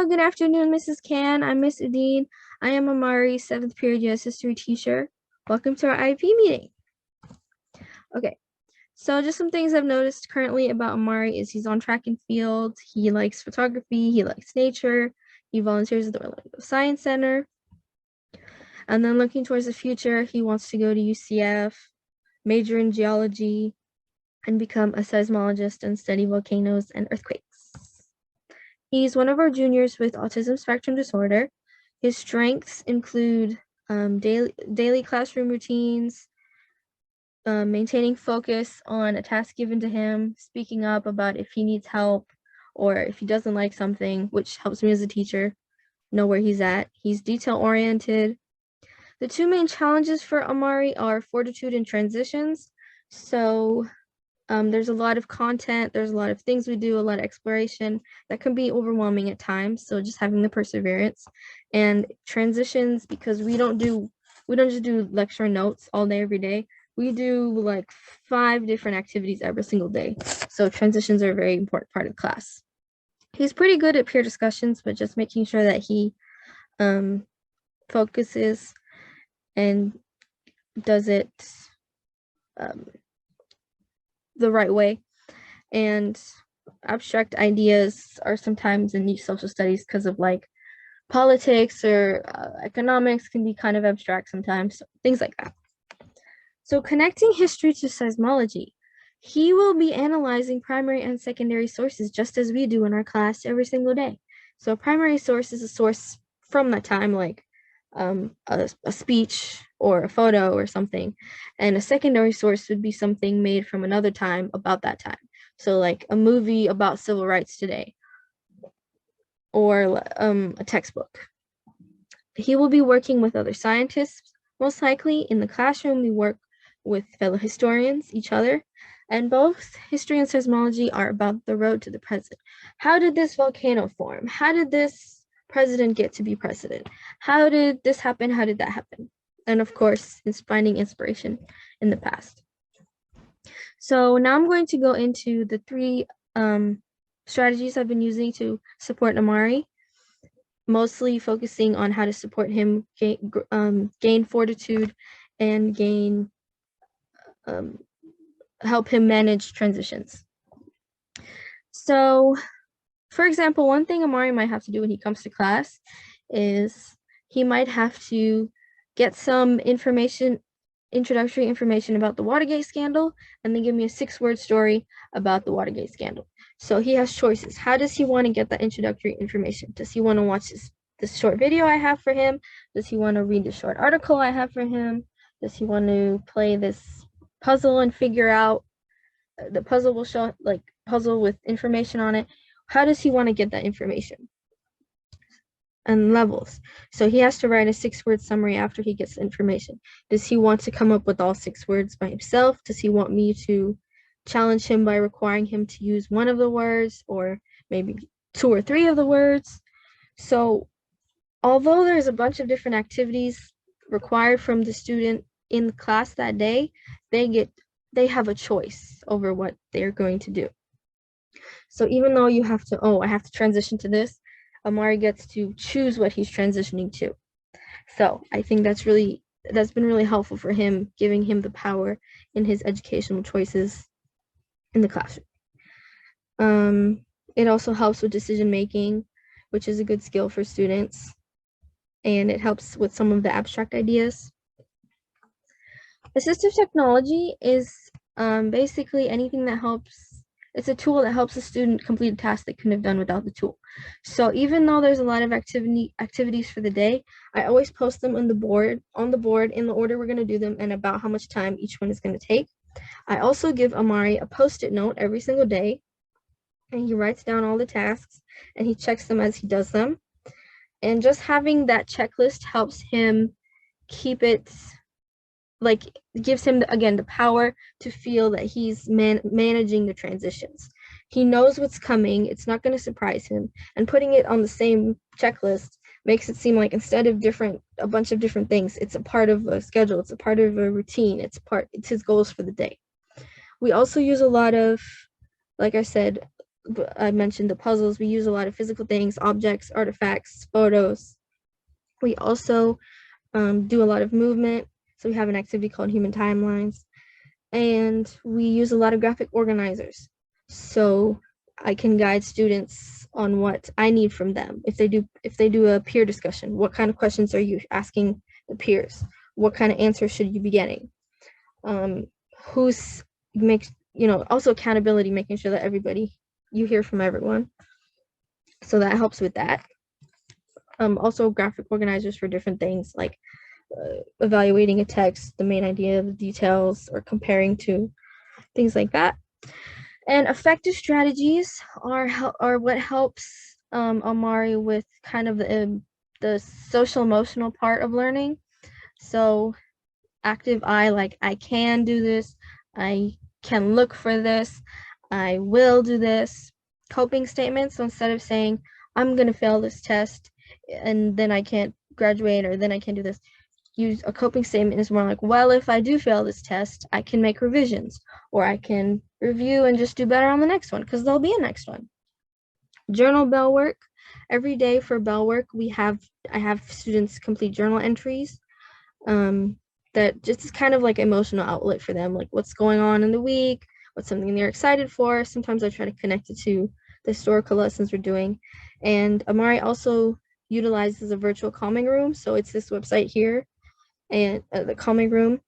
good afternoon, Mrs. Can. I'm Miss Udine. I am Amari, 7th period US history teacher. Welcome to our IEP meeting. Okay, so just some things I've noticed currently about Amari is he's on track and field. He likes photography. He likes nature. He volunteers at the Orlando Science Center. And then looking towards the future, he wants to go to UCF, major in geology, and become a seismologist and study volcanoes and earthquakes. He's one of our juniors with autism spectrum disorder. His strengths include daily classroom routines, maintaining focus on a task given to him, speaking up about if he needs help or if he doesn't like something, which helps me as a teacher know where he's at. He's detail-oriented. The two main challenges for Amari are fortitude and transitions. So there's a lot of content, there's a lot of things we do, a lot of exploration that can be overwhelming at times. So just having the perseverance and transitions, because we don't just do lecture and notes all day, every day. We do like 5 different activities every single day. So transitions are a very important part of class. He's pretty good at peer discussions, but just making sure that he focuses and does it the right way. And abstract ideas are sometimes in social studies because of like politics or economics can be kind of abstract sometimes, things like that. So connecting history to seismology, he will be analyzing primary and secondary sources just as we do in our class every single day. So a primary source is a source from that time, like a speech or a photo or something, and a secondary source would be something made from another time about that time. So like a movie about civil rights today or a textbook. He will be working with other scientists, most likely. In the classroom, we work with fellow historians, each other, and both history and seismology are about the road to the present. How did this volcano form? How did this president get to be president? How did this happen? How did that happen? And of course, it's finding inspiration in the past. So now I'm going to go into the 3 strategies I've been using to support Amari, mostly focusing on how to support him gain fortitude and help him manage transitions. So, for example, one thing Amari might have to do when he comes to class is he might have to get some introductory information about the Watergate scandal, and then give me a 6-word story about the Watergate scandal. So he has choices. How does he want to get that introductory information? Does he want to watch this short video I have for him? Does he want to read the short article I have for him? Does he want to play this puzzle and figure out the puzzle will show like puzzle with information on it? How does he want to get that information? And levels. So he has to write a 6-word summary after he gets the information. Does he want to come up with all 6 words by himself? Does he want me to challenge him by requiring him to use one of the words or maybe 2 or 3 of the words? So although there's a bunch of different activities required from the student in the class that day, they have a choice over what they're going to do. So even though you have to, I have to transition to this, Amari gets to choose what he's transitioning to. So I think that's been really helpful for him, giving him the power in his educational choices in the classroom. It also helps with decision making, which is a good skill for students, and it helps with some of the abstract ideas. Assistive technology is basically anything that helps. It's a tool that helps a student complete a task they couldn't have done without the tool. So even though there's a lot of activities for the day, I always post them on the board in the order we're going to do them and about how much time each one is going to take. I also give Amari a post-it note every single day, and he writes down all the tasks and he checks them as he does them. And just having that checklist helps him keep it, like, gives him again the power to feel that he's managing the transitions. He knows what's coming. It's not going to surprise him. And putting it on the same checklist makes it seem like instead of a bunch of different things, it's a part of a schedule. It's a part of a routine. It's his goals for the day. We also use a lot of, like I said, I mentioned the puzzles. We use a lot of physical things, objects, artifacts, photos. We also do a lot of movement. So we have an activity called Human Timelines. And we use a lot of graphic organizers. So I can guide students on what I need from them. If they do a peer discussion, what kind of questions are you asking the peers? What kind of answers should you be getting? Who's makes, also accountability, making sure that you hear from everyone. So that helps with that. Also graphic organizers for different things like evaluating a text, the main idea, the details, or comparing to things like that. And effective strategies are what helps Amari with kind of the social emotional part of learning. So active I, like I can do this, I can look for this, I will do this. Coping statements, so instead of saying I'm gonna fail this test and then I can't graduate or then I can't do this, use a coping statement is more like, well, if I do fail this test, I can make revisions, or I can review and just do better on the next one because there'll be a next one. Journal bell work. Every day for bell work, I have students complete journal entries that just is kind of like emotional outlet for them, like what's going on in the week, what's something they're excited for. Sometimes I try to connect it to the historical lessons we're doing. And Amari also utilizes a virtual calming room. So it's this website here, and the calming room,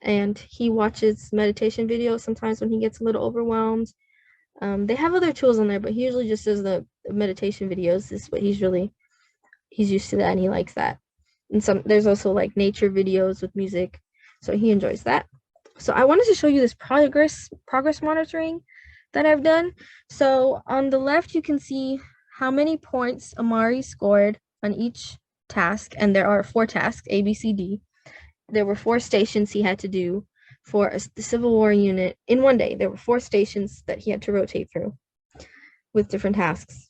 and he watches meditation videos sometimes when he gets a little overwhelmed. They have other tools on there, but he usually just does the meditation videos. This is what he's used to that, and he likes that. And there's also like nature videos with music, so he enjoys that. So I wanted to show you this progress monitoring that I've done. So on the left, you can see how many points Amari scored on each task, and there are 4 tasks, A, B, C, D. There were 4 stations he had to do for the Civil War unit in one day. There were 4 stations that he had to rotate through with different tasks.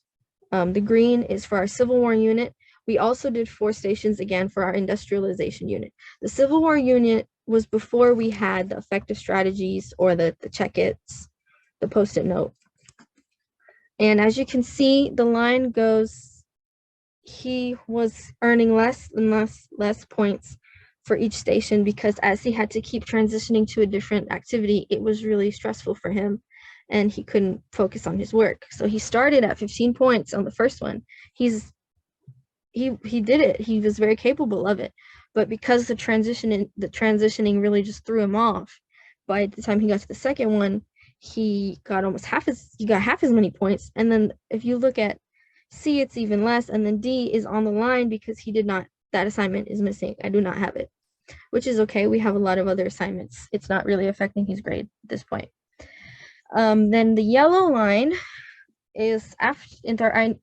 The green is for our Civil War unit. We also did 4 stations again for our industrialization unit. The Civil War unit was before we had the effective strategies or the check-its, the post-it note. And as you can see, the line goes, he was earning less and less points for each station because as he had to keep transitioning to a different activity, it was really stressful for him and he couldn't focus on his work. So he started at 15 points on the first one. He did it. He was very capable of it. But because the transitioning really just threw him off, by the time he got to the second one, he got half as many points. And then if you look at C, it's even less, and then D is on the line because that assignment is missing. I do not have it, which is okay. We have a lot of other assignments. It's not really affecting his grade at this point. Then the yellow line is after our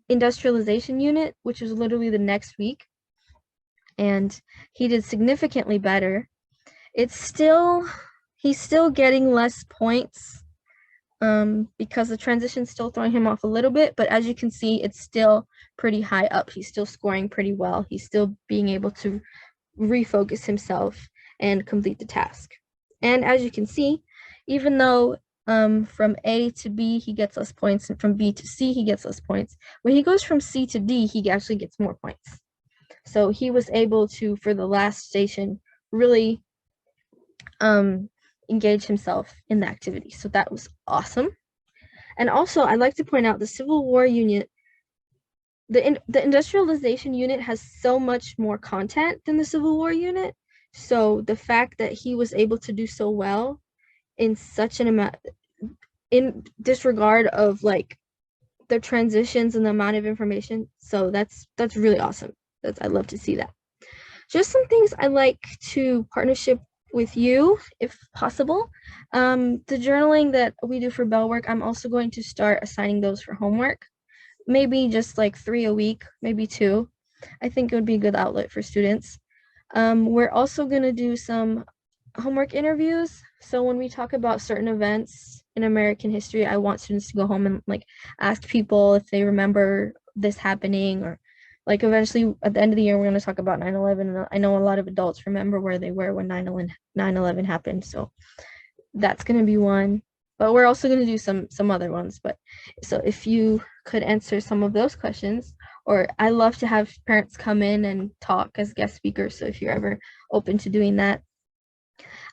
industrialization unit, which was literally the next week. And he did significantly better. He's still getting less points because the transition's still throwing him off a little bit, but as you can see, it's still pretty high up. He's still scoring pretty well. He's still being able to refocus himself and complete the task. And as you can see, even though from A to B, he gets less points, and from B to C, he gets less points, when he goes from C to D, he actually gets more points. So he was able to, for the last station, really engage himself in the activity. So that was awesome. And also, I'd like to point out the Civil War unit, the industrialization unit has so much more content than the Civil War unit. So the fact that he was able to do so well in such an amount, in disregard of like the transitions and the amount of information, so that's really awesome. I'd love to see that. Just some things I like to partnership with you, if possible. The journaling that we do for bell work, I'm also going to start assigning those for homework. Maybe just like 3 a week, maybe 2. I think it would be a good outlet for students. We're also going to do some homework interviews. So when we talk about certain events in American history, I want students to go home and like ask people if they remember this happening, or like eventually at the end of the year, we're going to talk about 9/11. And I know a lot of adults remember where they were when 9/11 happened. So that's going to be one. but we're also going to do some other ones. But so if you could answer some of those questions, or I love to have parents come in and talk as guest speakers. So if you're ever open to doing that.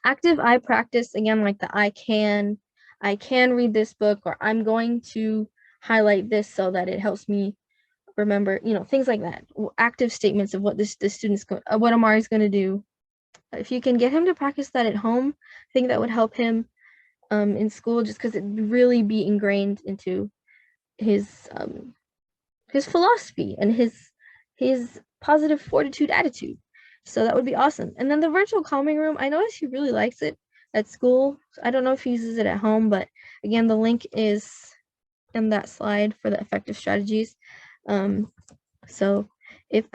Active eye practice, again, like the I can read this book, or I'm going to highlight this so that it helps me remember, things like that. Active statements of what the student's what Amari's going to do. If you can get him to practice that at home, I think that would help him in school, just because it'd really be ingrained into his philosophy and his positive fortitude attitude. So that would be awesome. And then the virtual calming room, I noticed he really likes it at school. I don't know if he uses it at home, but again, the link is in that slide for the effective strategies. So if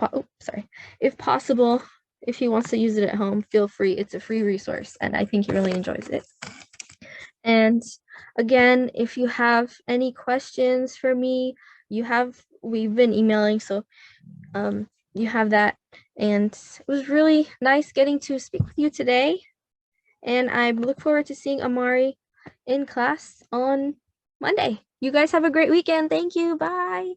possible, if he wants to use it at home, feel free. It's a free resource, and I think he really enjoys it. And again, if you have any questions for me, we've been emailing, so you have that. And it was really nice getting to speak with you today. And I look forward to seeing Amari in class on Monday. You guys have a great weekend. Thank you. Bye.